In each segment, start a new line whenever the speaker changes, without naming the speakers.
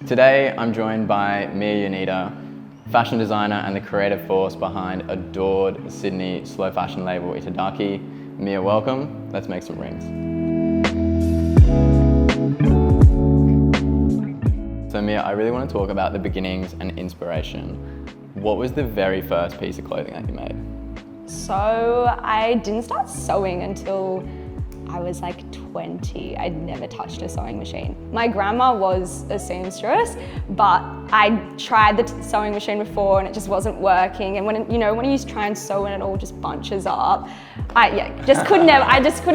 Today, I'm joined by Yoneda, fashion designer and the creative force behind adored Sydney slow fashion label Itadaki. Mia, welcome. Let's make some rings. So Mia, I really want to talk about the beginnings and inspiration. What was the very first piece of clothing that you made?
So I didn't start sewing until I was like 20. I'd never touched a sewing machine. My grandma was a seamstress, but I tried the sewing machine before and it just wasn't working. And when you try and sew and it all just bunches up, I just could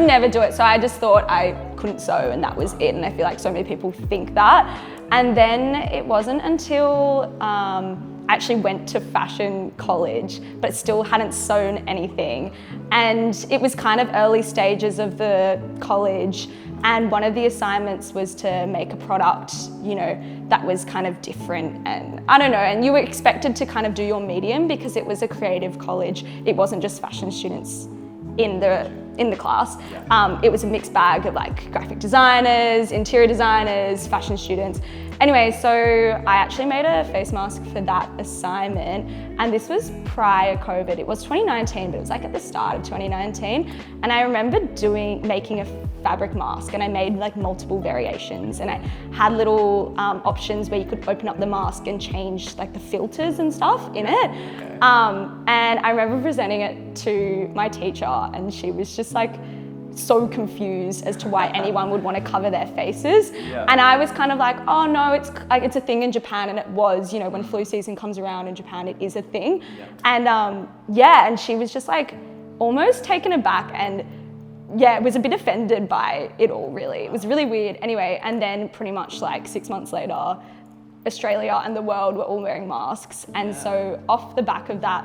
never do it. So I just thought I couldn't sew and that was it. And I feel like so many people think that. And then it wasn't until I actually went to fashion college, but still hadn't sewn anything. And it was kind of early stages of the college. And one of the assignments was to make a product, that was kind of different. And I don't know, and you were expected to kind of do your medium because it was a creative college. It wasn't just fashion students in the class. It was a mixed bag of like graphic designers, interior designers, fashion students. Anyway, so I actually made a face mask for that assignment, and this was prior COVID. It was 2019, but it was like at the start of 2019. And I remember making a fabric mask, and I made like multiple variations, and I had little options where you could open up the mask and change like the filters and stuff in it. And I remember presenting it to my teacher, and she was just like so confused as to why anyone would want to cover their faces. And I was kind of like, oh no, it's a thing in Japan, and it was, when flu season comes around in Japan, it is a thing. And and she was just like almost taken aback and was a bit offended by it all, really. It was really weird. Anyway, and then pretty much like 6 months later, Australia and the world were all wearing masks. And so off the back of that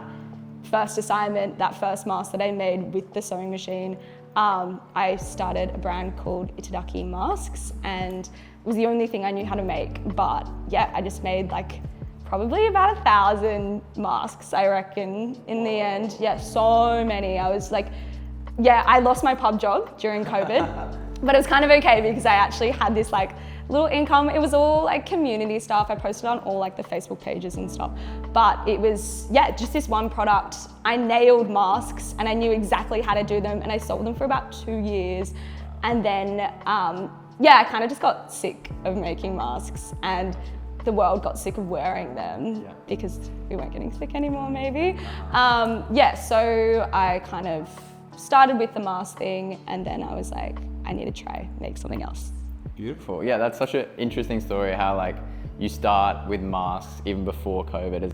first assignment, that first mask that I made with the sewing machine, I started a brand called Itadaki masks, and it was the only thing I knew how to make. But I just made like probably about 1,000 masks, I reckon, in the end. So many. I was like, I lost my pub job during COVID, but it was kind of okay because I actually had this like little income. It was all like community stuff. I posted on all like the Facebook pages and stuff, but it was, just this one product. I nailed masks and I knew exactly how to do them, and I sold them for about 2 years. And then, I kind of just got sick of making masks, and the world got sick of wearing them because we weren't getting sick anymore, maybe. So I kind of started with the mask thing, and then I was like, I need to try make something else.
Beautiful. Yeah, that's such an interesting story, how like you start with masks even before COVID.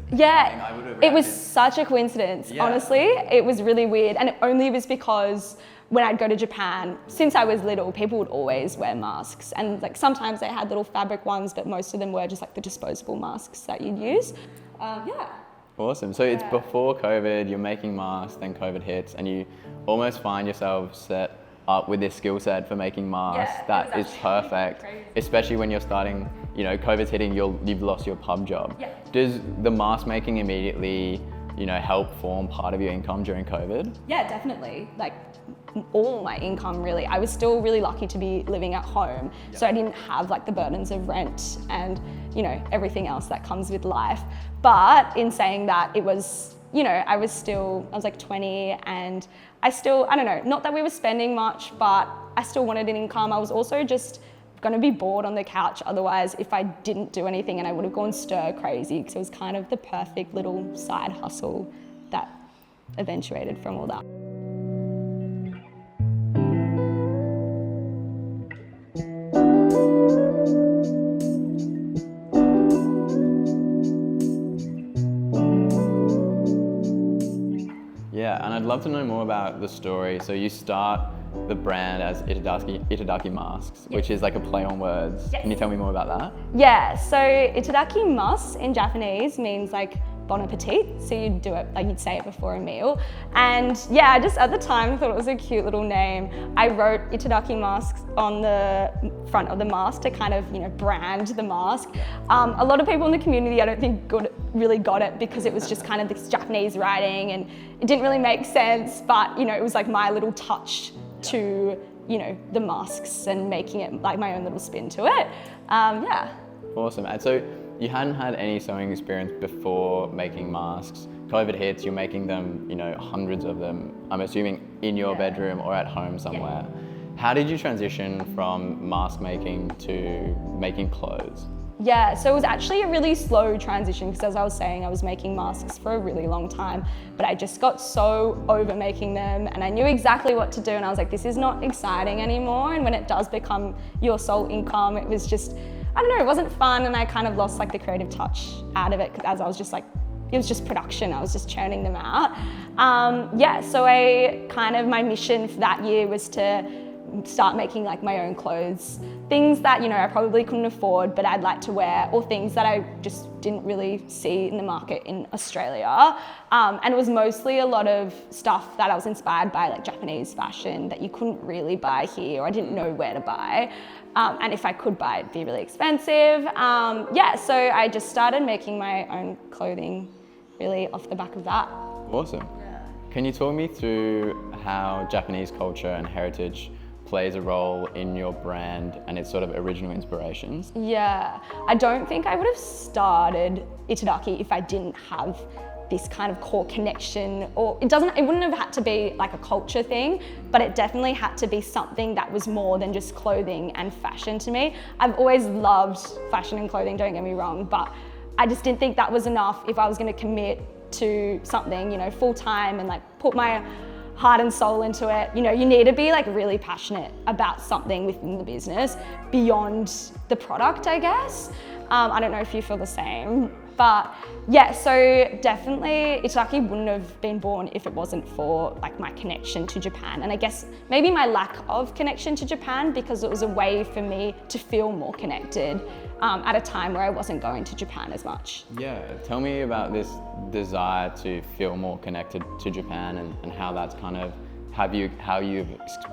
It was such a coincidence, honestly. It was really weird, and it only was because when I'd go to Japan, since I was little, people would always wear masks, and like sometimes they had little fabric ones, but most of them were just like the disposable masks that you'd use.
Awesome. So it's before COVID, you're making masks, then COVID hits, and you almost find yourself set up with this skill set for making masks that is perfect, especially when you're starting, COVID's hitting, you've lost your pub job. Does the mask making immediately, help form part of your income during COVID?
Yeah, definitely. Like all my income, really. I was still really lucky to be living at home, so I didn't have like the burdens of rent and, everything else that comes with life. But in saying that, it was, I was like 20, and I don't know, not that we were spending much, but I still wanted an income. I was also just going to be bored on the couch otherwise if I didn't do anything, and I would have gone stir crazy, because it was kind of the perfect little side hustle that eventuated from all that.
Yeah, and I'd love to know more about the story. So you start the brand as Itadaki masks, which is like a play on words. Can you tell me more about that?
Yeah, so Itadaki mas in Japanese means like bon appetit. So you'd do it, like you'd say it before a meal. And I just at the time thought it was a cute little name. I wrote Itadaki masks on the front of the mask to kind of, brand the mask. A lot of people in the community, I don't think really got it because it was just kind of this Japanese writing and it didn't really make sense, but it was like my little touch to, the masks and making it like my own little spin to it.
Awesome. And so you hadn't had any sewing experience before making masks. COVID hits, you're making them, hundreds of them, I'm assuming in your bedroom or at home somewhere. How did you transition from mask making to making clothes?
Yeah, so it was actually a really slow transition because as I was saying, I was making masks for a really long time, but I just got so over making them and I knew exactly what to do and I was like, this is not exciting anymore. And when it does become your sole income, it was just, I don't know, it wasn't fun and I kind of lost like the creative touch out of it because as I was just like, it was just production, I was just churning them out. So my mission for that year was to start making like my own clothes, things that I probably couldn't afford but I'd like to wear, or things that I just didn't really see in the market in Australia. And it was mostly a lot of stuff that I was inspired by, like Japanese fashion that you couldn't really buy here or I didn't know where to buy. And if I could buy it, it'd be really expensive. So I just started making my own clothing really off the back of that.
Awesome. Yeah. Can you talk me through how Japanese culture and heritage plays a role in your brand and its sort of original inspirations?
Yeah, I don't think I would have started Itadaki if I didn't have this kind of core connection, or it wouldn't have had to be like a culture thing, but it definitely had to be something that was more than just clothing and fashion to me. I've always loved fashion and clothing, don't get me wrong, but I just didn't think that was enough if I was going to commit to something, full time and like put my heart and soul into it. You need to be like really passionate about something within the business beyond the product, I guess. I don't know if you feel the same, but yeah, so definitely Itadaki wouldn't have been born if it wasn't for like my connection to Japan. And I guess maybe my lack of connection to Japan because it was a way for me to feel more connected at a time where I wasn't going to Japan as much.
Yeah, tell me about this desire to feel more connected to Japan and how that's kind of, how you've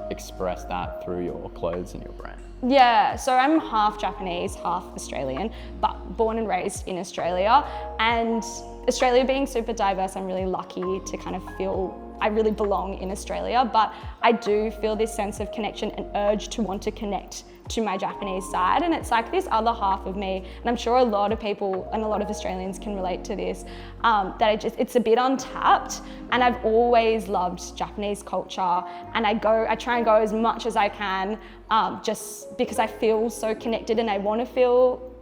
expressed that through your clothes and your brand.
Yeah, so I'm half Japanese, half Australian, but born and raised in Australia. And Australia being super diverse, I'm really lucky to kind of feel I really belong in Australia, but I do feel this sense of connection and urge to want to connect to my Japanese side. And it's like this other half of me, and I'm sure a lot of people and a lot of Australians can relate to this, that it's a bit untapped. And I've always loved Japanese culture, and I try and go as much as I can, just because I feel so connected and I want to feel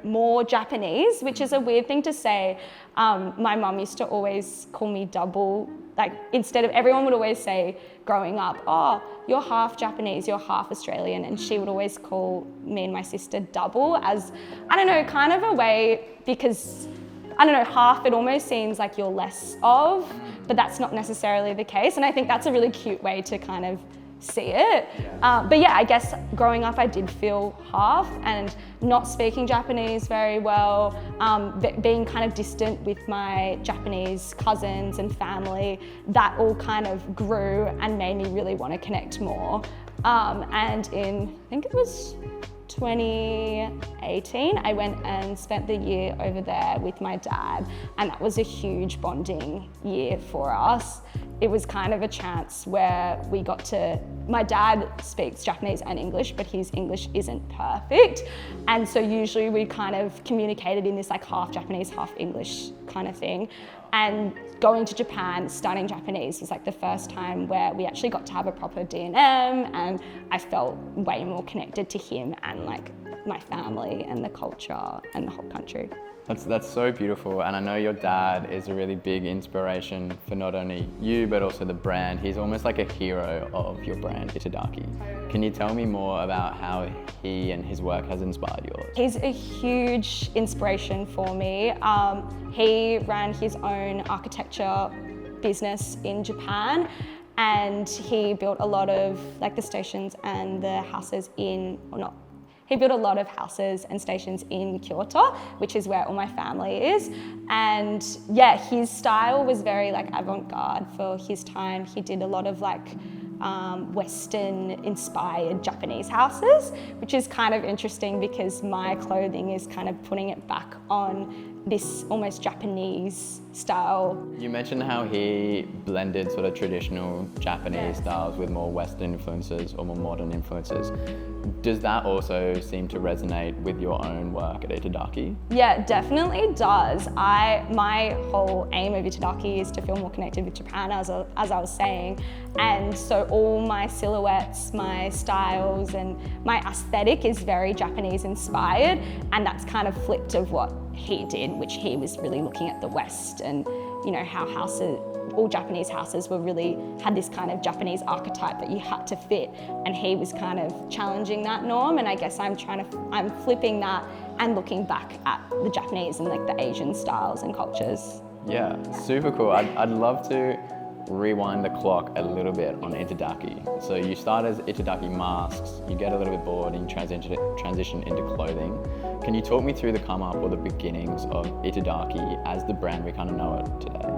more Japanese, which is a weird thing to say. My mum used to always call me double, like instead of, everyone would always say growing up, oh, you're half Japanese, you're half Australian. And she would always call me and my sister double as, I don't know, kind of a way, because I don't know, half it almost seems like you're less of, but that's not necessarily the case. And I think that's a really cute way to kind of see it. But yeah, I guess growing up I did feel half, and not speaking Japanese very well, being kind of distant with my Japanese cousins and family, that all kind of grew and made me really want to connect more. And in, I think it was 2018, I went and spent the year over there with my dad, and that was a huge bonding year for us. It was kind of a chance where we got to, my dad speaks Japanese and English, but his English isn't perfect. And so usually we kind of communicated in this like half Japanese, half English kind of thing. And going to Japan, studying Japanese was like the first time where we actually got to have a proper D&M, and I felt way more connected to him and like my family and the culture and the whole country.
That's so beautiful, and I know your dad is a really big inspiration for not only you but also the brand. He's almost like a hero of your brand, Itadaki. Can you tell me more about how he and his work has inspired yours?
He's a huge inspiration for me. He ran his own architecture business in Japan, and he built a lot of like the stations and the houses he built a lot of houses and stations in Kyoto, which is where all my family is. And yeah, his style was very like avant-garde for his time. He did a lot of like Western inspired Japanese houses, which is kind of interesting because my clothing is kind of putting it back on this almost Japanese style.
You mentioned how he blended sort of traditional Japanese styles with more Western influences or more modern influences. Does that also seem to resonate with your own work at Itadaki?
Yeah, definitely does. My whole aim of Itadaki is to feel more connected with Japan, as I was saying. And so all my silhouettes, my styles, and my aesthetic is very Japanese inspired. And that's kind of flipped of what he did, which he was really looking at the West and, you know, how all Japanese houses had this kind of Japanese archetype that you had to fit, and he was kind of challenging that norm. And I guess I'm flipping that and looking back at the Japanese and like the Asian styles and cultures.
Yeah, super cool. I'd love to rewind the clock a little bit on Itadaki. So you start as Itadaki masks, you get a little bit bored and you transition into clothing. Can you talk me through the come up or the beginnings of Itadaki as the brand we kind of know it today?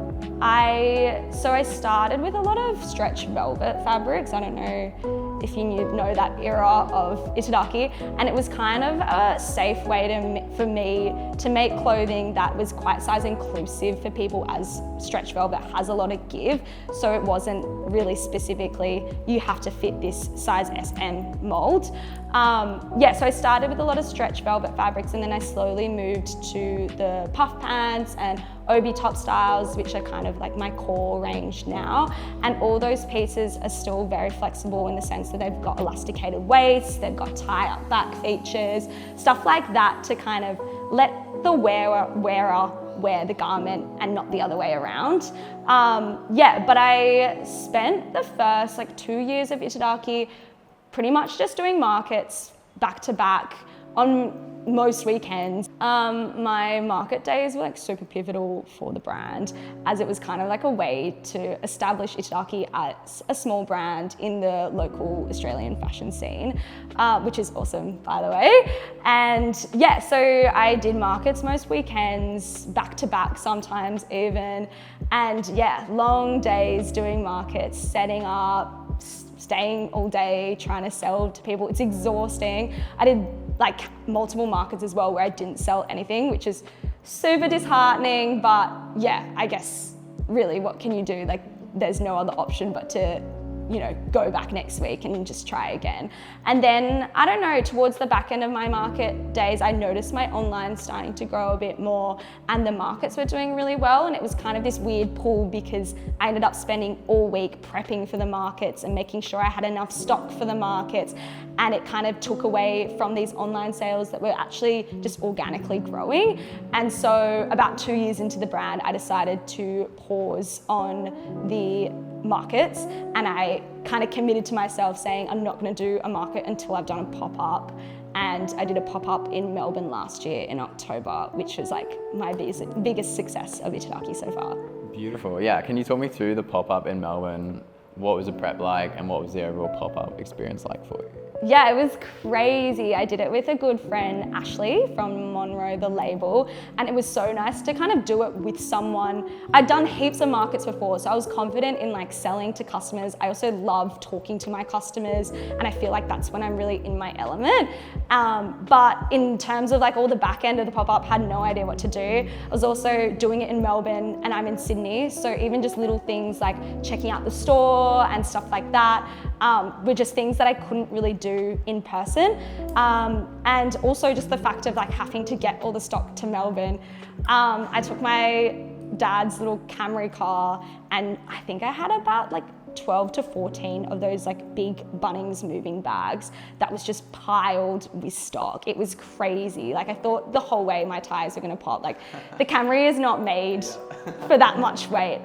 So I started with a lot of stretch velvet fabrics. I don't know if you know that era of Itadaki, and it was kind of a safe way for me to make clothing that was quite size inclusive for people, as stretch velvet has a lot of give. So it wasn't really specifically, you have to fit this size SM mold. So I started with a lot of stretch velvet fabrics, and then I slowly moved to the puff pants and obi top styles, which are kind of like my core range now. And all those pieces are still very flexible in the sense that they've got elasticated waists, they've got tie-up back features, stuff like that, to kind of let the wearer wear the garment and not the other way around. But I spent the first 2 years of Itadaki pretty much just doing markets back to back on most weekends. My market days were super pivotal for the brand, as it was kind of like a way to establish Itadaki as a small brand in the local Australian fashion scene, which is awesome, by the way. And so I did markets most weekends, back to back sometimes even. And long days doing markets, setting up, staying all day, trying to sell to people. It's exhausting. I did multiple markets as well where I didn't sell anything, which is super disheartening, but I guess really what can you do? There's no other option but to, go back next week and just try again. And then, I don't know, towards the back end of my market days, I noticed my online starting to grow a bit more, and the markets were doing really well. And it was kind of this weird pull, because I ended up spending all week prepping for the markets and making sure I had enough stock for the markets. And it kind of took away from these online sales that were actually just organically growing. And so about 2 years into the brand, I decided to pause on the markets, and I kind of committed to myself saying I'm not going to do a market until I've done a pop-up. And I did a pop-up in Melbourne last year in October, which was my biggest success of Itadaki so far.
Beautiful. Yeah, can you talk me through the pop-up in Melbourne? What was the prep like, and what was the overall pop-up experience like for you?
Yeah, it was crazy. I did it with a good friend, Ashley, from Monroe, the label, and it was so nice to kind of do it with someone. I'd done heaps of markets before, so I was confident in selling to customers. I also love talking to my customers, and I feel like that's when I'm really in my element. But in terms of all the back end of the pop-up, had no idea what to do. I was also doing it in Melbourne, and I'm in Sydney, so even just little things like checking out the store and stuff like that were just things that I couldn't really do in person. And also just the fact of having to get all the stock to Melbourne. I took my dad's little Camry car, and I think I had about 12 to 14 of those big Bunnings moving bags that was just piled with stock. It was crazy. I thought the whole way my tires were gonna pop. The Camry is not made for that much weight.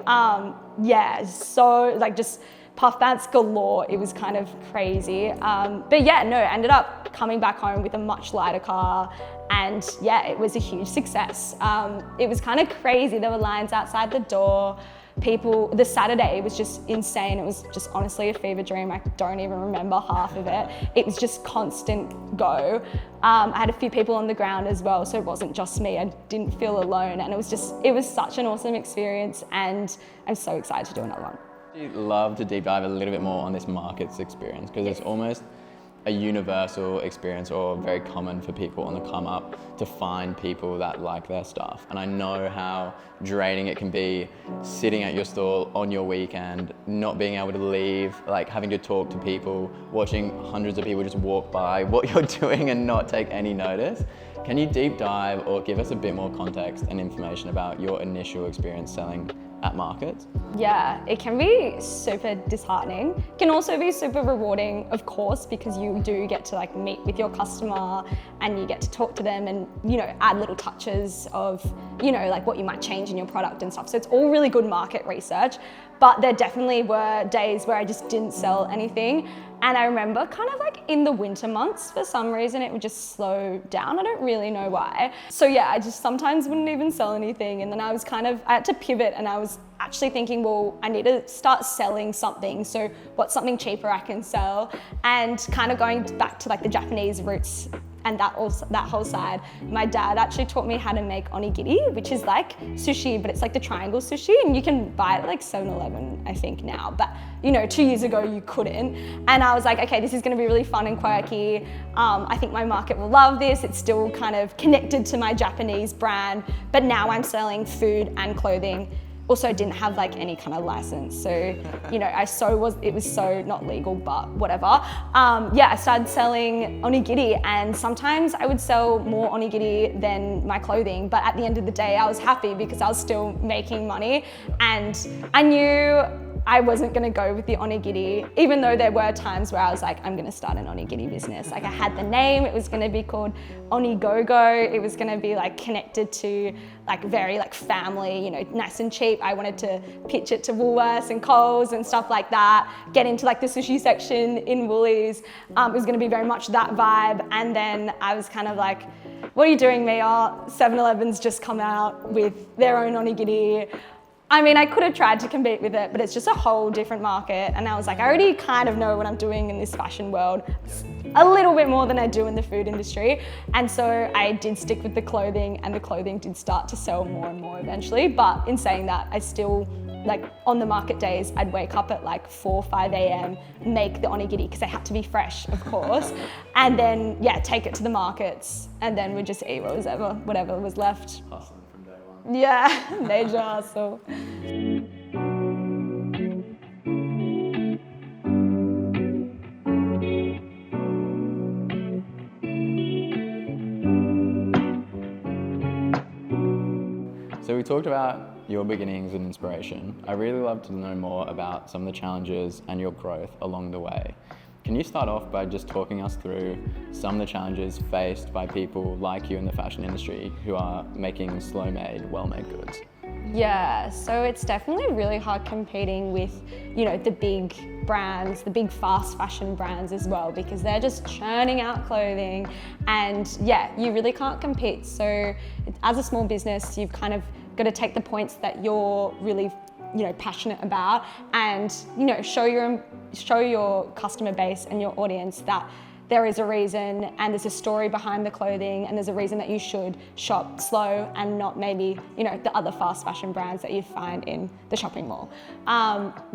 So just puff pants galore. It was kind of crazy. Ended up coming back home with a much lighter car, and it was a huge success. It was kind of crazy. There were lines outside the door. The Saturday was just insane. It was just honestly a fever dream. I don't even remember half of it. It was just constant go. I had a few people on the ground as well, so it wasn't just me. I didn't feel alone, and it was such an awesome experience, and I'm so excited to do another one.
I'd love to deep dive a little bit more on this markets experience, because it's almost a universal experience or very common for people on the come up to find people that like their stuff. And I know how draining it can be sitting at your stall on your weekend, not being able to leave, like having to talk to people, watching hundreds of people just walk by what you're doing and not take any notice. Can you deep dive or give us a bit more context and information about your initial experience selling at markets?
Yeah, it can be super disheartening. It can also be super rewarding, of course, because you do get to like meet with your customer and you get to talk to them and, you know, add little touches of, you know, like what you might change in your product and stuff. So it's all really good market research, but there definitely were days where I just didn't sell anything. And I remember kind of like in the winter months, for some reason, it would just slow down. I don't really know why. So yeah, I just sometimes wouldn't even sell anything. And then I had to pivot, and I was actually thinking, well, I need to start selling something. So what's something cheaper I can sell? And kind of going back to like the Japanese roots and that whole side, my dad actually taught me how to make onigiri, which is like sushi, but it's like the triangle sushi, and you can buy it at like 7-Eleven, I think now, but you know, 2 years ago you couldn't. And I was like, okay, this is gonna be really fun and quirky. I think my market will love this. It's still kind of connected to my Japanese brand, but now I'm selling food and clothing. Also didn't have like any kind of license. So, you know, it was so not legal, but whatever. Yeah, I started selling onigiri, and sometimes I would sell more onigiri than my clothing. But at the end of the day, I was happy because I was still making money, and I knew I wasn't gonna go with the onigiri, even though there were times where I was like, I'm gonna start an onigiri business. Like I had the name, it was gonna be called Onigogo. It was gonna be like connected to like very like family, you know, nice and cheap. I wanted to pitch it to Woolworths and Coles and stuff like that, get into like the sushi section in Woolies. It was gonna be very much that vibe. And then I was kind of like, what are you doing, Mia? 7-Eleven's just come out with their own onigiri. I mean, I could have tried to compete with it, but it's just a whole different market. And I was like, I already kind of know what I'm doing in this fashion world, a little bit more than I do in the food industry. And so I did stick with the clothing, and the clothing did start to sell more and more eventually. But in saying that, I still, like on the market days, I'd wake up at like 4, 5 a.m, make the onigiri, because they had to be fresh, of course. And then, yeah, take it to the markets, and then we'd just eat whatever was left.
Hustling from day one.
Yeah, major hustle.
So we talked about your beginnings and inspiration. I really love to know more about some of the challenges and your growth along the way. Can you start off by just talking us through some of the challenges faced by people like you in the fashion industry who are making slow-made, well-made goods?
Yeah, so it's definitely really hard competing with, you know, the big brands, the big fast fashion brands as well, because they're just churning out clothing, and yeah, you really can't compete. So as a small business, you've kind of got to take the points that you're really, you know, passionate about, and, you know, show your customer base and your audience that there is a reason and there's a story behind the clothing, and there's a reason that you should shop slow and not maybe, you know, the other fast fashion brands that you find in the shopping mall.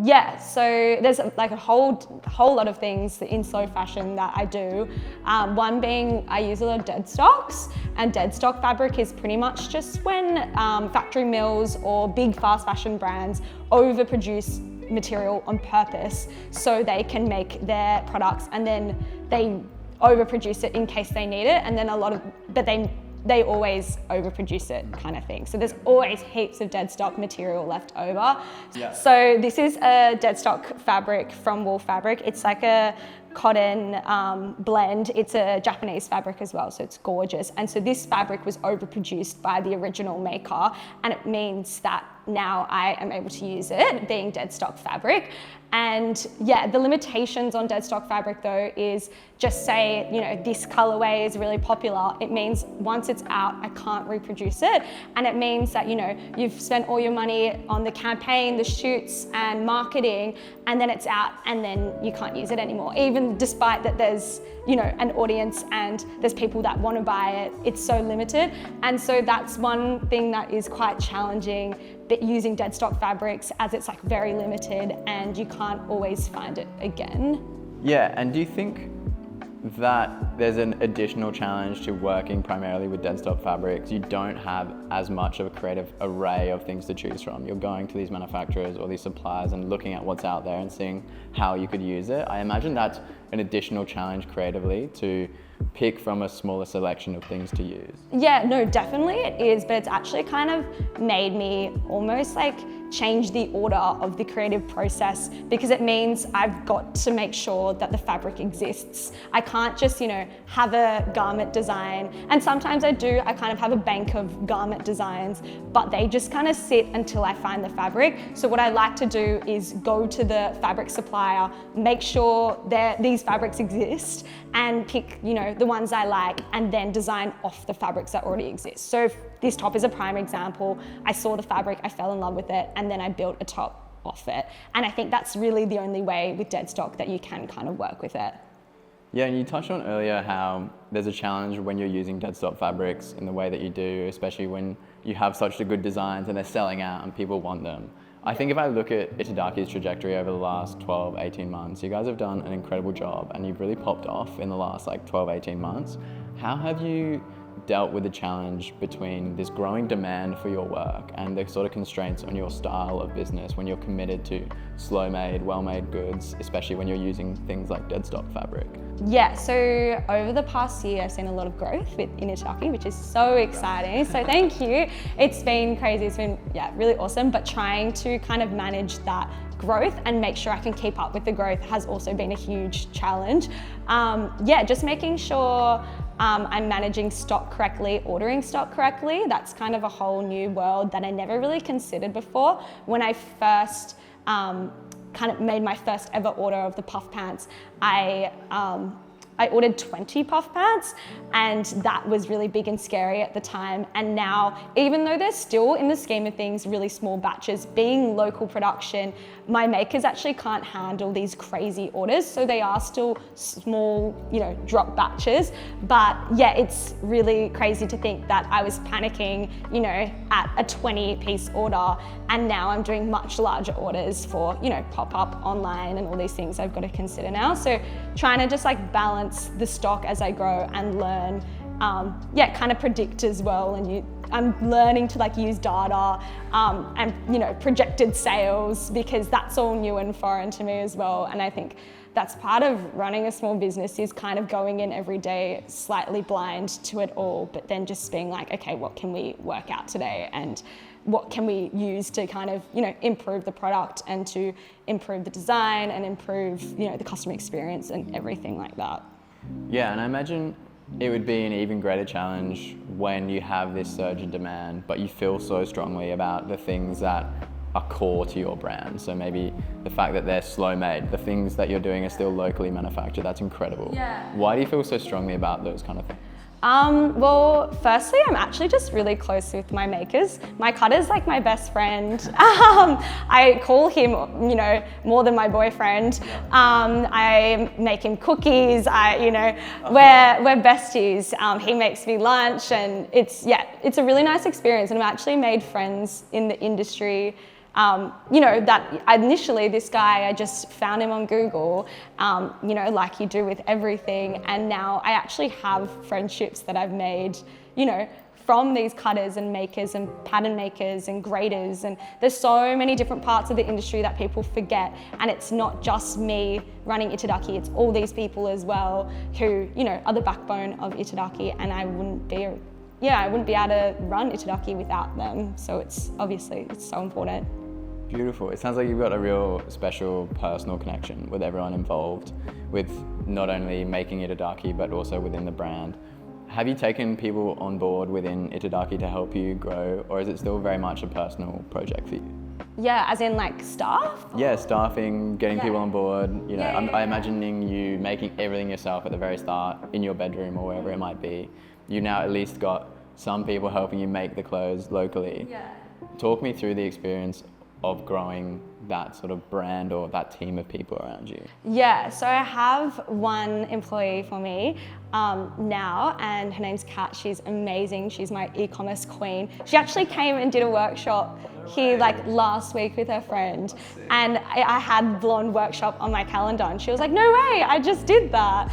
Yeah, so there's like a whole lot of things in slow fashion that I do. One being I use a lot of dead stocks, and dead stock fabric is pretty much just when factory mills or big fast fashion brands overproduce material on purpose so they can make their products, and then they overproduce it in case they need it, and then they always overproduce it, kind of thing. So there's always heaps of dead stock material left over. Yeah. So this is a dead stock fabric from Wool Fabric. It's like a cotton blend. It's a Japanese fabric as well, so it's gorgeous. And so this fabric was overproduced by the original maker, and it means that now I am able to use it, being dead stock fabric. And yeah, the limitations on dead stock fabric though is, just say, you know, this colorway is really popular. It means once it's out, I can't reproduce it. And it means that, you know, you've spent all your money on the campaign, the shoots and marketing, and then it's out and then you can't use it anymore. Even despite that there's, you know, an audience and there's people that want to buy it, it's so limited. And so that's one thing that is quite challenging, but using dead stock fabrics, as it's like very limited and you can't always find it again.
Yeah, and do you think that there's an additional challenge to working primarily with dead stock fabrics. You don't have as much of a creative array of things to choose from. You're going to these manufacturers or these suppliers and looking at what's out there and seeing how you could use it. I imagine that's an additional challenge creatively to pick from a smaller selection of things to use.
Yeah, no, definitely it is, but it's actually kind of made me almost like change the order of the creative process, because it means I've got to make sure that the fabric exists. I can't just, have a garment design, and sometimes I kind of have a bank of garment designs, but they just kind of sit until I find the fabric. So what I like to do is go to the fabric supplier, make sure that these fabrics exist, and pick, the ones I like, and then design off the fabrics that already exist. So if this top is a prime example. I saw the fabric, I fell in love with it, and then I built a top off it. And I think that's really the only way with dead stock that you can kind of work with it.
Yeah, and you touched on earlier how there's a challenge when you're using dead stock fabrics in the way that you do, especially when you have such good designs and they're selling out and people want them. I think if I look at Itadaki's trajectory over the last 12, 18 months, you guys have done an incredible job and you've really popped off in the last 12, 18 months. How have you dealt with the challenge between this growing demand for your work and the sort of constraints on your style of business when you're committed to slow-made, well-made goods, especially when you're using things like dead stock fabric?
Yeah, so over the past year, I've seen a lot of growth in Itadaki, which is so exciting. So thank you. It's been crazy. It's been, really awesome. But trying to kind of manage that growth and make sure I can keep up with the growth has also been a huge challenge. Just making sure I'm managing stock correctly, ordering stock correctly. That's kind of a whole new world that I never really considered before. When I first kind of made my first ever order of the puff pants, I ordered 20 puff pants, and that was really big and scary at the time. And now, even though they're still in the scheme of things really small batches, being local production, my makers actually can't handle these crazy orders. So they are still small, drop batches. But yeah, it's really crazy to think that I was panicking, at a 20-piece order, and now I'm doing much larger orders for, pop-up online and all these things I've got to consider now. So trying to just balance the stock as I grow and learn, kind of predict as well. And I'm learning to use data and projected sales, because that's all new and foreign to me as well. And I think that's part of running a small business, is kind of going in every day slightly blind to it all, but then just being okay, what can we work out today, and what can we use to kind of improve the product and to improve the design and improve the customer experience and everything like that.
Yeah, and I imagine it would be an even greater challenge when you have this surge in demand, but you feel so strongly about the things that are core to your brand. So maybe the fact that they're slow made, the things that you're doing are still locally manufactured. That's incredible.
Yeah.
Why do you feel so strongly about those kind of things?
Well, firstly, I'm actually just really close with my makers. My cutter's my best friend. I call him, more than my boyfriend. I make him cookies. We're besties. He makes me lunch, and it's a really nice experience. And I've actually made friends in the industry. That initially this guy, I just found him on Google, like you do with everything. And now I actually have friendships that I've made, from these cutters and makers and pattern makers and graders. And there's so many different parts of the industry that people forget. And it's not just me running Itadaki, it's all these people as well who, are the backbone of Itadaki. And I wouldn't be able to run Itadaki without them. So it's so important.
Beautiful. It sounds like you've got a real special personal connection with everyone involved, with not only making Itadaki, but also within the brand. Have you taken people on board within Itadaki to help you grow, or is it still very much a personal project for you?
Yeah, as in staff?
Yeah, staffing, getting people on board. I'm imagining you making everything yourself at the very start in your bedroom or wherever it might be. You now at least got some people helping you make the clothes locally.
Yeah.
Talk me through the experience of growing that sort of brand or that team of people around you.
Yeah, so I have one employee for me now, and her name's Kat. She's amazing. She's my e-commerce queen. She actually came and did a workshop here like last week with her friend, and I had blonde workshop on my calendar, and she was like, no way, I just did that.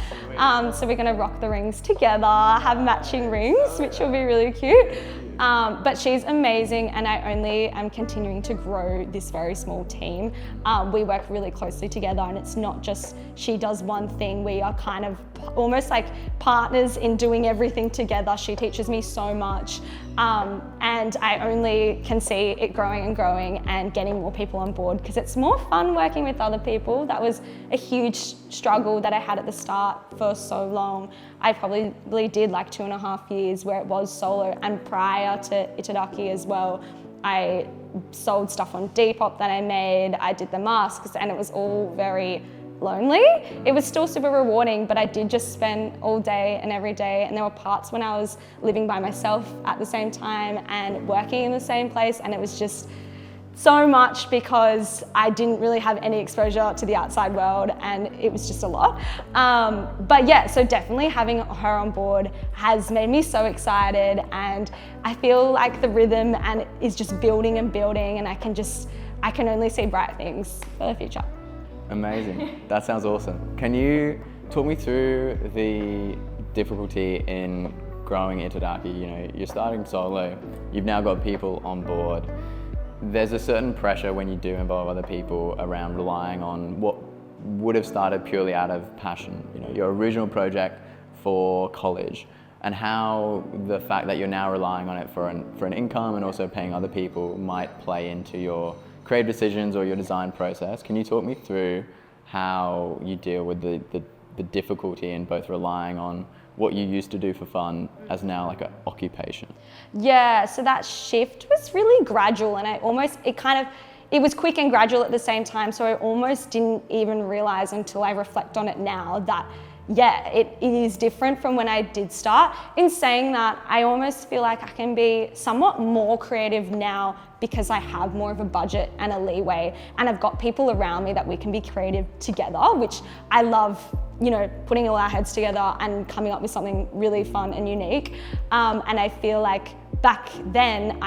So we're gonna rock the rings together, have matching rings, which will be really cute. But she's amazing, and I only am continuing to grow this very small team. We work really closely together, and it's not just she does one thing. We are kind of almost like partners in doing everything together. She teaches me so much, and I only can see it growing and growing and getting more people on board, because it's more fun working with other people. That was a huge struggle that I had at the start for so long. I probably did like 2.5 years where it was solo, and prior to Itadaki as well, I sold stuff on Depop that I made, I did the masks, and it was all very lonely. It was still super rewarding, but I did just spend all day and every day, and there were parts when I was living by myself at the same time and working in the same place, and it was just so much because I didn't really have any exposure to the outside world, and it was just a lot. But yeah, so definitely having her on board has made me so excited, and I feel like the rhythm and is just building and building, and I can only see bright things for the future.
Amazing. That sounds awesome. Can you talk me through the difficulty in growing Itadaki? You know, you're starting solo, you've now got people on board. There's a certain pressure when you do involve other people around relying on what would have started purely out of passion, you know, your original project for college, and how the fact that you're now relying on it for an income and also paying other people might play into your creative decisions or your design process. Can you talk me through how you deal with the difficulty in both relying on what you used to do for fun as now like an occupation?
Yeah, so that shift was really gradual, and it was quick and gradual at the same time, so I almost didn't even realize until I reflect on it now that yeah, it is different from when I did start. In saying that, I almost feel like I can be somewhat more creative now because I have more of a budget and a leeway, and I've got people around me that we can be creative together, which I love, you know, putting all our heads together and coming up with something really fun and unique. And I feel like back then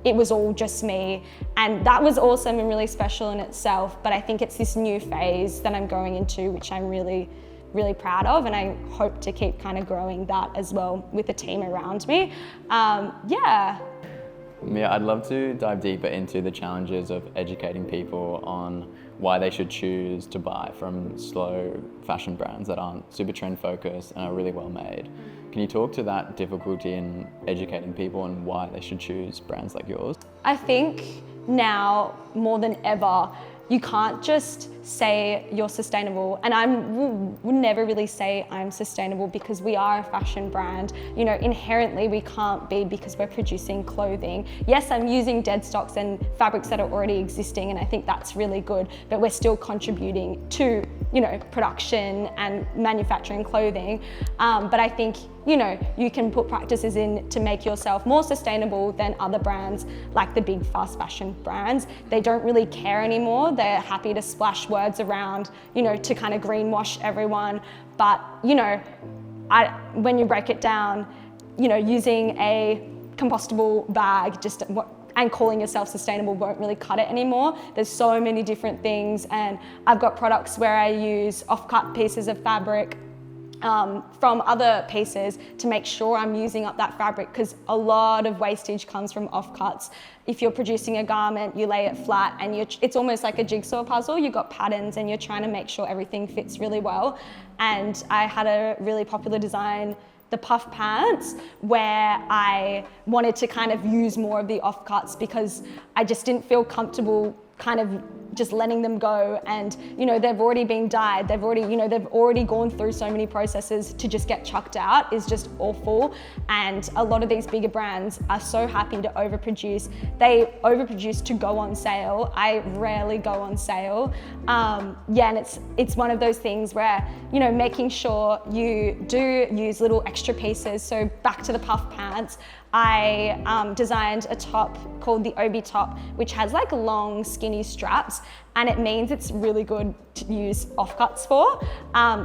it was all just me, and that was awesome and really special in itself. But I think it's this new phase that I'm going into, which I'm really proud of, and I hope to keep kind of growing that as well with the team around me. Yeah,
I'd love to dive deeper into the challenges of educating people on why they should choose to buy from slow fashion brands that aren't super trend focused and are really well made. Can you talk to that difficulty in educating people and why they should choose brands like yours?
I think now more than ever, you can't just say you're sustainable, and I would never really say I'm sustainable because we are a fashion brand. You know, inherently we can't be, because we're producing clothing. Yes, I'm using dead stocks and fabrics that are already existing, and I think that's really good, but we're still contributing to, you know, production and manufacturing clothing. But I think, you know, you can put practices in to make yourself more sustainable than other brands, like the big fast fashion brands. They don't really care anymore. They're happy to splash words around, you know, to kind of greenwash everyone. But, you know, when you break it down, you know, using a compostable bag and calling yourself sustainable won't really cut it anymore. There's so many different things, and I've got products where I use off-cut pieces of fabric from other pieces to make sure I'm using up that fabric, because a lot of wastage comes from offcuts. If you're producing a garment, you lay it flat, and it's almost like a jigsaw puzzle. You've got patterns and you're trying to make sure everything fits really well. And I had a really popular design, the puff pants, where I wanted to kind of use more of the offcuts because I just didn't feel comfortable kind of just letting them go. And, you know, they've already been dyed, they've already gone through so many processes. To just get chucked out is just awful. And a lot of these bigger brands are so happy to overproduce. They overproduce to go on sale. I rarely go on sale. Yeah, and it's one of those things where, you know, making sure you do use little extra pieces. So back to the puff pants, I designed a top called the Obi top, which has like long skinny straps, and it means it's really good to use offcuts for.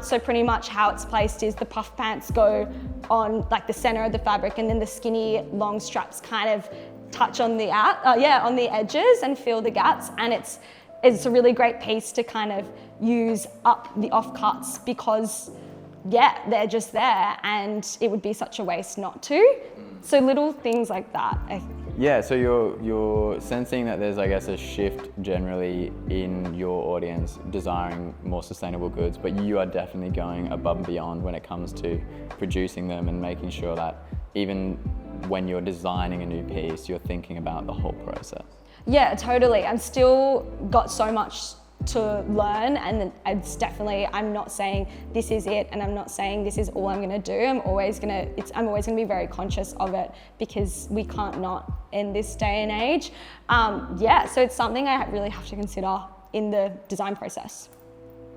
So pretty much how it's placed is the puff pants go on like the center of the fabric, and then the skinny long straps kind of touch on the on the edges and fill the gaps, and it's a really great piece to kind of use up the offcuts because they're just there and it would be such a waste not to. So little things like that.
Yeah, so you're sensing that there's, I guess, a shift generally in your audience desiring more sustainable goods, but you are definitely going above and beyond when it comes to producing them and making sure that even when you're designing a new piece, you're thinking about the whole process.
Yeah, totally. I'm still got so much to learn, and I'm not saying this is it, and I'm not saying this is all I'm gonna do. I'm always gonna be very conscious of it because we can't not in this day and age. So it's something I really have to consider in the design process.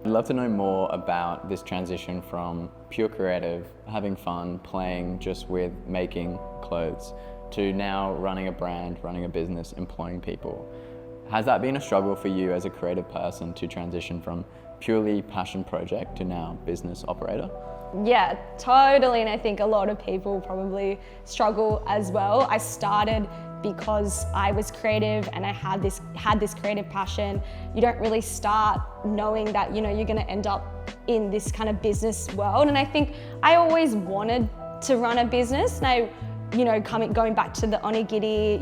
I'd love to know more about this transition from pure creative, having fun, playing just with making clothes, to now running a brand, running a business, employing people. Has that been a struggle for you as a creative person to transition from purely passion project to now business operator?
Yeah, totally. And I think a lot of people probably struggle as well. I started because I was creative and I had this creative passion. You don't really start knowing that, you're going to end up in this kind of business world. And I think I always wanted to run a business. And going back to the onigiri,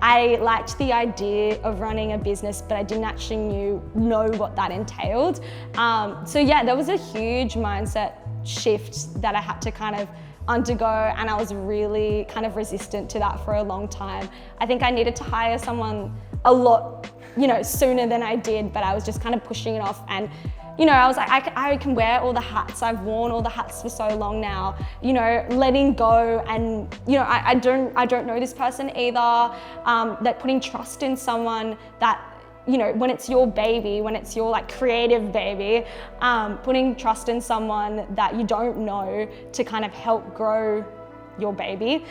I liked the idea of running a business, but I didn't actually know what that entailed. There was a huge mindset shift that I had to kind of undergo, and I was really kind of resistant to that for a long time. I think I needed to hire someone a lot, sooner than I did, but I was just kind of pushing it off. And I was like, I can wear all the hats. I've worn all the hats for so long now, letting go. And, I don't know this person either. That putting trust in someone that, when it's your baby, when it's your creative baby, putting trust in someone that you don't know to kind of help grow your baby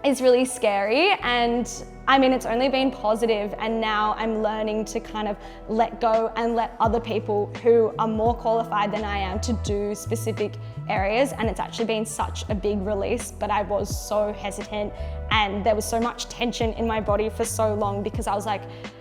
is really scary. And it's only been positive, and now I'm learning to kind of let go and let other people who are more qualified than I am to do specific areas. And it's actually been such a big release, but I was so hesitant and there was so much tension in my body for so long because I was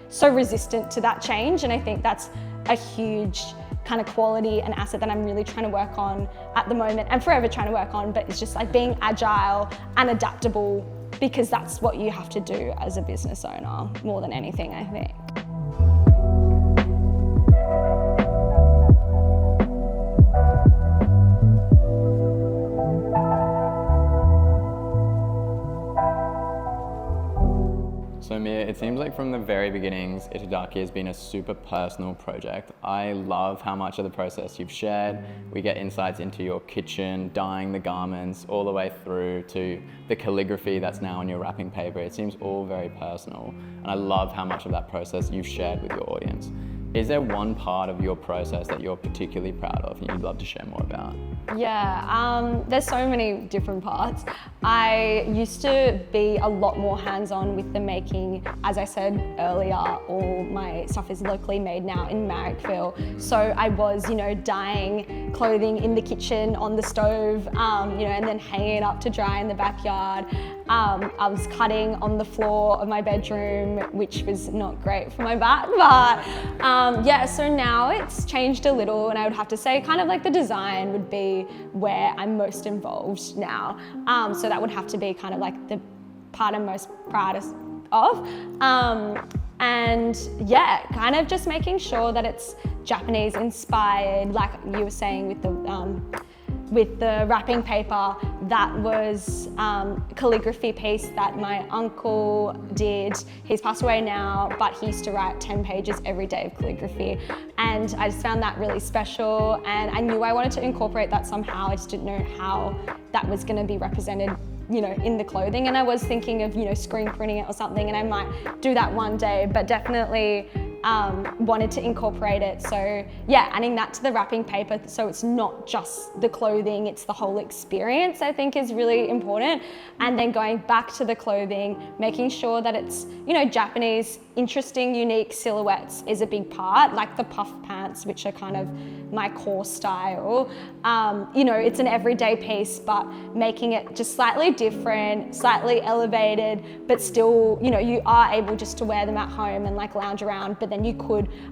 so resistant to that change. And I think that's a huge kind of quality and asset that I'm really trying to work on at the moment and forever trying to work on. But it's just being agile and adaptable, because that's what you have to do as a business owner more than anything, I think.
So Mia, it seems like from the very beginnings, Itadaki has been a super personal project. I love how much of the process you've shared. We get insights into your kitchen, dyeing the garments, all the way through to the calligraphy that's now on your wrapping paper. It seems all very personal. And I love how much of that process you've shared with your audience. Is there one part of your process that you're particularly proud of and you'd love to share more about?
Yeah, there's so many different parts. I used to be a lot more hands-on with the making. As I said earlier, all my stuff is locally made now in Marrickville. So I was, dyeing clothing in the kitchen on the stove, and then hanging it up to dry in the backyard. I was cutting on the floor of my bedroom, which was not great for my back, but so now it's changed a little, and I would have to say kind of the design would be where I'm most involved now. So that would have to be kind of the part I'm most proudest of. Kind of just making sure that it's Japanese inspired, like you were saying with the wrapping paper. That was calligraphy piece that my uncle did. He's passed away now, but he used to write 10 pages every day of calligraphy. And I just found that really special, and I knew I wanted to incorporate that somehow. I just didn't know how that was gonna be represented, in the clothing. And I was thinking of, screen printing it or something, and I might do that one day, but definitely wanted to incorporate it. So adding that to the wrapping paper, so it's not just the clothing, it's the whole experience, I think is really important. And then going back to the clothing, making sure that it's, Japanese, interesting, unique silhouettes is a big part, like the puff pants, which are kind of my core style. You know, it's an everyday piece, but making it just slightly different, slightly elevated, but still, you know, you are able just to wear them at home and like lounge around, but then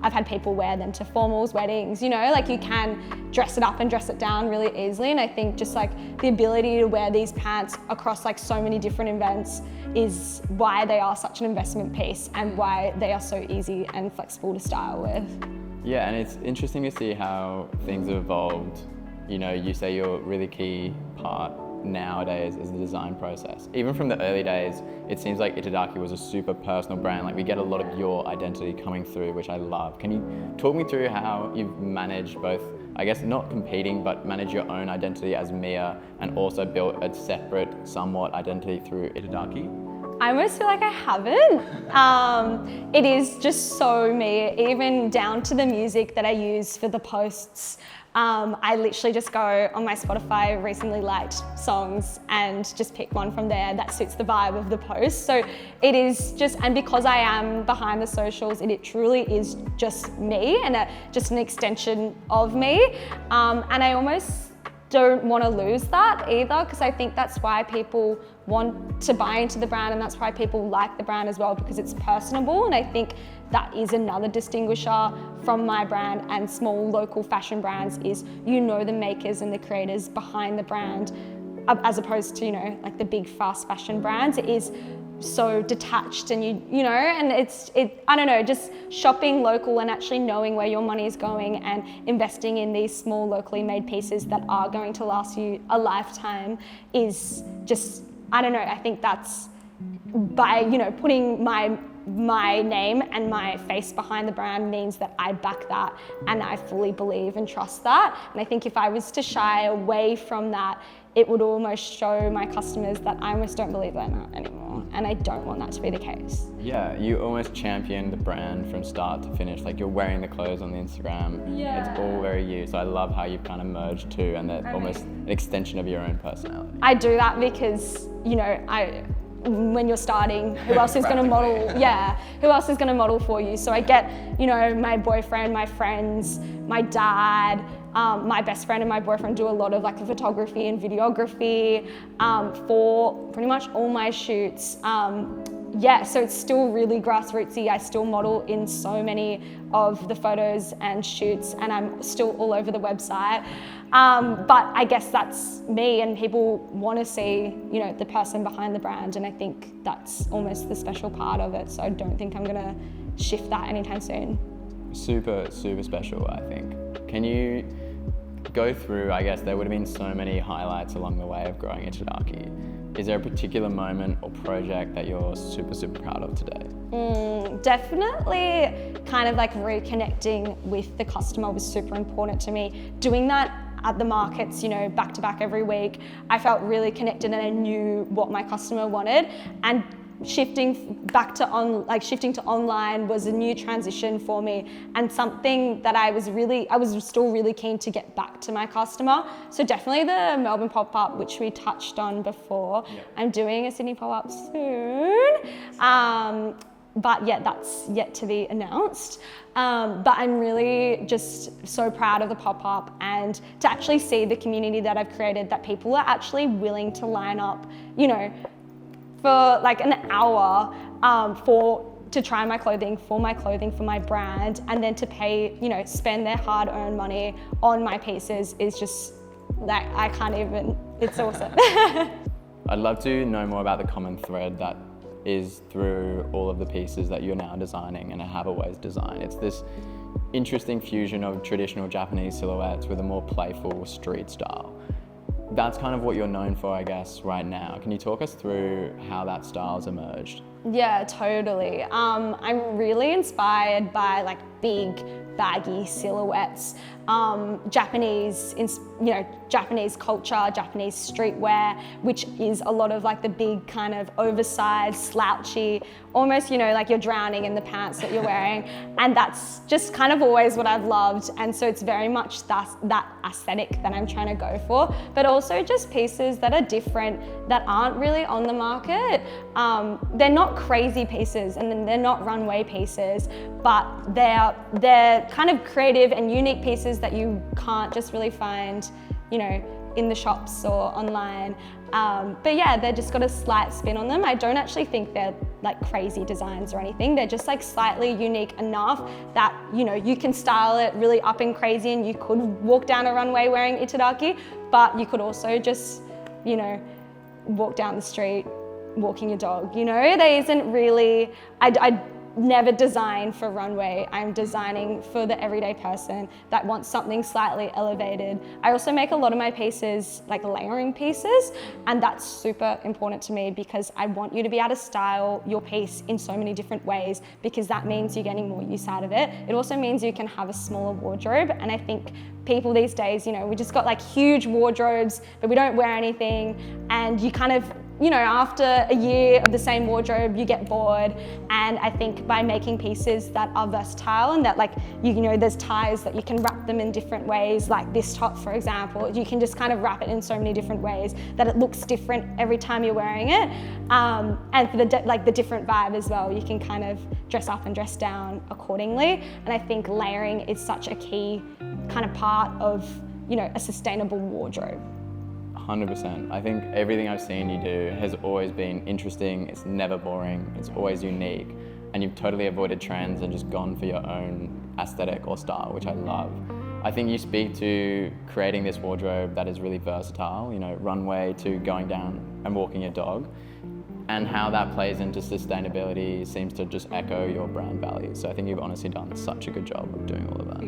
I've had people wear them to formals, weddings, you know, like you can dress it up and dress it down really easily. And I think just like the ability to wear these pants across like so many different events is why they are such an investment piece and why they are so easy and flexible to style with.
Yeah, and it's interesting to see how things have evolved. You know, you say your really key part nowadays is the design process. Even from the early days, it seems like Itadaki was a super personal brand. Like we get a lot of your identity coming through, which I love. Can you talk me through how you've managed both, I guess not competing, but manage your own identity as Mia and also built a separate, somewhat identity through Itadaki?
I almost feel like I haven't. It is just so me, even down to the music that I use for the posts. I literally just go on my Spotify recently liked songs and just pick one from there that suits the vibe of the post. So it is just, and because I am behind the socials, it truly is just me and just an extension of me. And I almost don't want to lose that either, because I think that's why people want to buy into the brand and that's why people like the brand as well, because it's personable. And I think that is another distinguisher from my brand and small local fashion brands is, you know, the makers and the creators behind the brand, as opposed to, you know, like the big fast fashion brands. It is so detached and you know, and I don't know, just shopping local and actually knowing where your money is going and investing in these small locally made pieces that are going to last you a lifetime is just, I don't know, I think that's by, you know, putting my name and my face behind the brand means that I back that and I fully believe and trust that. And I think if I was to shy away from that, it would almost show my customers that I almost don't believe in that anymore. And I don't want that to be the case.
Yeah, you almost champion the brand from start to finish. Like you're wearing the clothes on the Instagram.
Yeah.
It's all very you. So I love how you've kind of merged too, and they're almost an extension of your own personality.
I do that because, you know, when you're starting, who else is going to model? Yeah, who else is going to model for you? So I get, you know, my boyfriend, my friends, my dad, my best friend and my boyfriend do a lot of like the photography and videography for pretty much all my shoots. Yeah, so it's still really grassrootsy. I still model in so many of the photos and shoots, and I'm still all over the website. But I guess that's me, and people want to see, you know, the person behind the brand, and I think that's almost the special part of it. So I don't think I'm gonna shift that anytime soon.
Super, super special, I think. Can you go through, I guess there would have been so many highlights along the way of growing Itadaki. Is there a particular moment or project that you're super, super proud of today?
Definitely kind of like reconnecting with the customer was super important to me. Doing that at the markets, you know, back to back every week, I felt really connected and I knew what my customer wanted. And shifting to online was a new transition for me and something that I was still really keen to get back to my customer. So definitely the Melbourne pop-up, which we touched on before. Yeah. I'm doing a Sydney pop-up soon. But yeah, that's yet to be announced. But I'm really just so proud of the pop-up and to actually see the community that I've created, that people are actually willing to line up, you know, for like an hour to try my clothing for my brand, and then to pay, you know, spend their hard-earned money on my pieces is just like, I can't even, it's awesome.
I'd love to know more about the common thread that is through all of the pieces that you're now designing and have always designed. It's this interesting fusion of traditional Japanese silhouettes with a more playful street style. That's kind of what you're known for, I guess, right now. Can you talk us through how that style's emerged? Yeah,
totally. I'm really inspired by like big, baggy silhouettes. Japanese culture, Japanese streetwear, which is a lot of like the big kind of oversized, slouchy, almost, you know, like you're drowning in the pants that you're wearing. And that's just kind of always what I've loved. And so it's very much that aesthetic that I'm trying to go for, but also just pieces that are different, that aren't really on the market. They're not crazy pieces and then they're not runway pieces, but they're kind of creative and unique pieces that you can't just really find, you know, in the shops or online. But yeah, they're just got a slight spin on them. I don't actually think they're like crazy designs or anything. They're just like slightly unique enough that, you know, you can style it really up and crazy and you could walk down a runway wearing Itadaki, but you could also just, you know, walk down the street walking your dog. You know, there isn't really, I never design for runway. I'm designing for the everyday person that wants something slightly elevated. I also make a lot of my pieces like layering pieces, and that's super important to me because I want you to be able to style your piece in so many different ways, because that means you're getting more use out of it. It also means you can have a smaller wardrobe, and I think people these days, you know, we just got like huge wardrobes, but we don't wear anything, and you kind of, you know, after a year of the same wardrobe, you get bored. And I think by making pieces that are versatile and that, like, you know, there's ties that you can wrap them in different ways, like this top, for example, you can just kind of wrap it in so many different ways that it looks different every time you're wearing it. And for the different vibe as well, you can kind of dress up and dress down accordingly. And I think layering is such a key kind of part of, you know, a sustainable wardrobe.
100%. I think everything I've seen you do has always been interesting, it's never boring, it's always unique, and you've totally avoided trends and just gone for your own aesthetic or style, which I love. I think you speak to creating this wardrobe that is really versatile, you know, runway to going down and walking your dog, and how that plays into sustainability seems to just echo your brand values. So I think you've honestly done such a good job of doing all of that.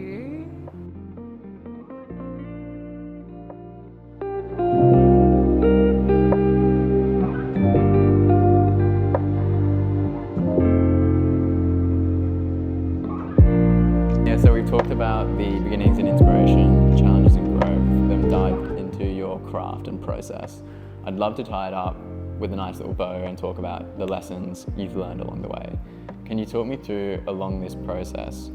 So we've talked about the beginnings and inspiration, challenges and growth, then dived into your craft and process. I'd love to tie it up with a nice little bow and talk about the lessons you've learned along the way. Can you talk me through along this process?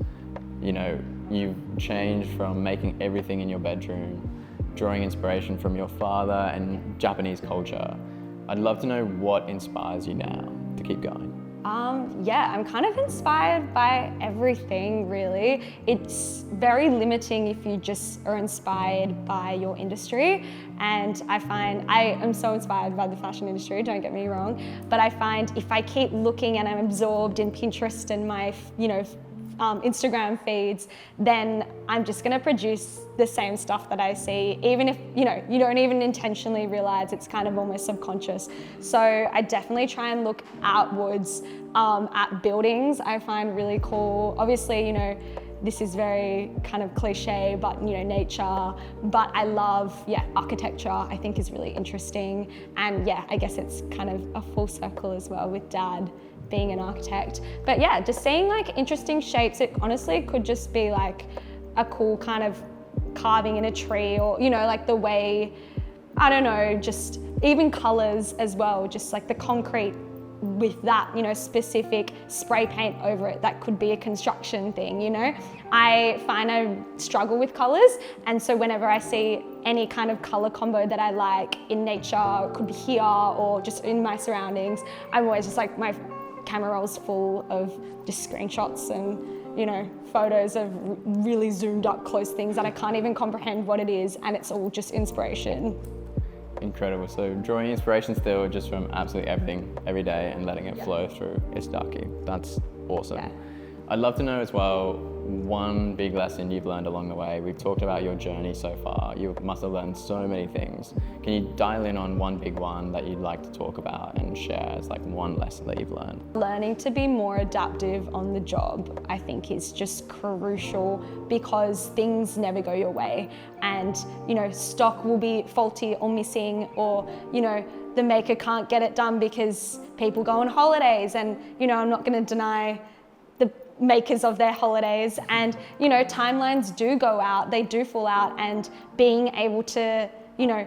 You know, you've changed from making everything in your bedroom, drawing inspiration from your father and Japanese culture. I'd love to know what inspires you now to keep going.
Yeah, I'm kind of inspired by everything, really. It's very limiting if you just are inspired by your industry. And I find I am so inspired by the fashion industry, don't get me wrong. But I find if I keep looking and I'm absorbed in Pinterest and my, you know, Instagram feeds, then I'm just gonna produce the same stuff that I see, even if, you know, you don't even intentionally realize, it's kind of almost subconscious. So I definitely try and look outwards at buildings. I find really cool. Obviously, you know, this is very kind of cliche, but, you know, nature. But I love, yeah, architecture, I think is really interesting. And yeah, I guess it's kind of a full circle as well with Dad being an architect. But yeah, just seeing like interesting shapes. It honestly could just be like a cool kind of carving in a tree, or, you know, like the way, I don't know, just even colors as well, just like the concrete with that, you know, specific spray paint over it. That could be a construction thing, you know. I find I struggle with colors, and so whenever I see any kind of color combo that I like in nature, it could be here or just in my surroundings, I'm always just like, my camera roll's full of just screenshots and, you know, photos of really zoomed up close things that I can't even comprehend what it is, and it's all just inspiration.
Incredible. So drawing inspiration still just from absolutely everything every day and letting it flow through Itadaki. That's awesome.
Yeah.
I'd love to know as well, one big lesson you've learned along the way. We've talked about your journey so far. You must have learned so many things. Can you dial in on one big one that you'd like to talk about and share as like one lesson that you've learned? Learning
to be more adaptive on the job, I think, is just crucial, because things never go your way, and, you know, stock will be faulty or missing, or, you know, the maker can't get it done because people go on holidays, and, you know, I'm not going to deny the makers of their holidays, and, you know, timelines do go out, they do fall out, and being able to, you know,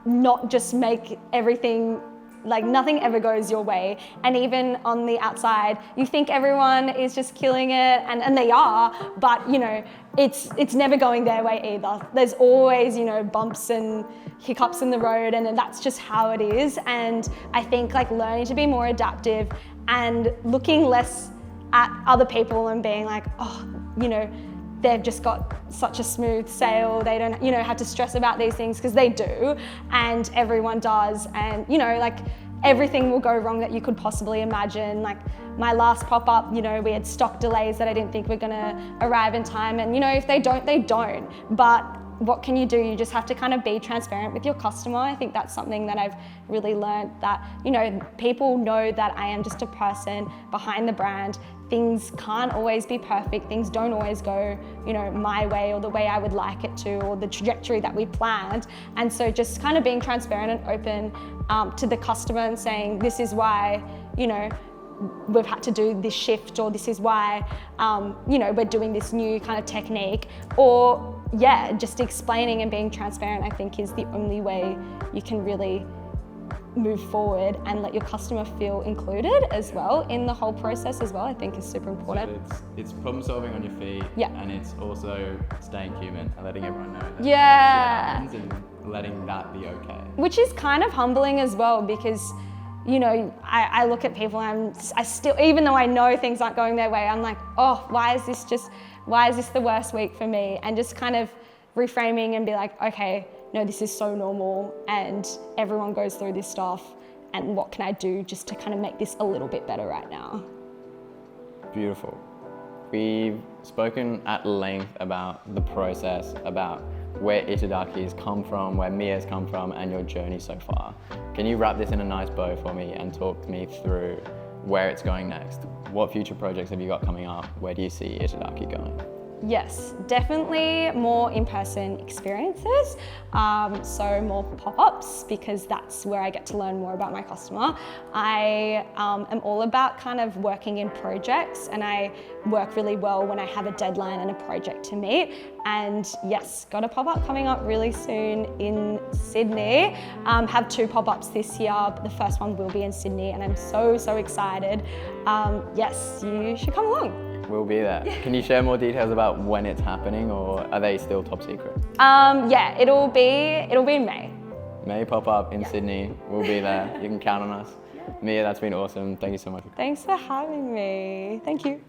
not just make everything like nothing ever goes your way. And even on the outside, you think everyone is just killing it, and they are, but you know, it's never going their way either. There's always, you know, bumps and hiccups in the road, and then that's just how it is. And I think like learning to be more adaptive and looking less at other people and being like, oh, you know, they've just got such a smooth sail, they don't, you know, have to stress about these things, because they do, and everyone does. And you know, like everything will go wrong that you could possibly imagine. Like my last pop-up, you know, we had stock delays that I didn't think were gonna arrive in time, and you know, if they don't, they don't. But what can you do? You just have to kind of be transparent with your customer. I think that's something that I've really learned, that, you know, people know that I am just a person behind the brand. Things can't always be perfect. Things don't always go, you know, my way or the way I would like it to, or the trajectory that we planned. And so just kind of being transparent and open to the customer and saying, this is why, you know, we've had to do this shift, or this is why, you know, we're doing this new kind of technique. Or yeah, just explaining and being transparent, I think, is the only way you can really move forward and let your customer feel included as well in the whole process as well. I think is super important.
So it's problem solving on your feet,
yeah,
and it's also staying human and letting everyone know that
yeah,
shit happens and letting that be okay.
Which is kind of humbling as well, because you know, I look at people and I still, even though I know things aren't going their way, I'm like, oh, why is this the worst week for me? And just kind of reframing and be like, okay, no, this is so normal, and everyone goes through this stuff, and what can I do just to kind of make this a little bit better right now?
Beautiful. We've spoken at length about the process, about where Itadaki has come from, where Mia's come from, and your journey so far. Can you wrap this in a nice bow for me and talk me through where it's going next? What future projects have you got coming up? Where do you see Itadaki going?
Yes, definitely more in-person experiences, so more pop-ups, because that's where I get to learn more about my customer. I am all about kind of working in projects, and I work really well when I have a deadline and a project to meet. And yes, got a pop-up coming up really soon in Sydney. Have 2 pop-ups this year, but the first one will be in Sydney, and I'm so excited. Yes, you should come along.
We'll be there. Can you share more details about when it's happening, or are they still top secret?
Yeah, it'll be in May.
May pop up in Sydney. We'll be there. You can count on us. Mia, that's been awesome. Thank you so much.
Thanks for having me. Thank you.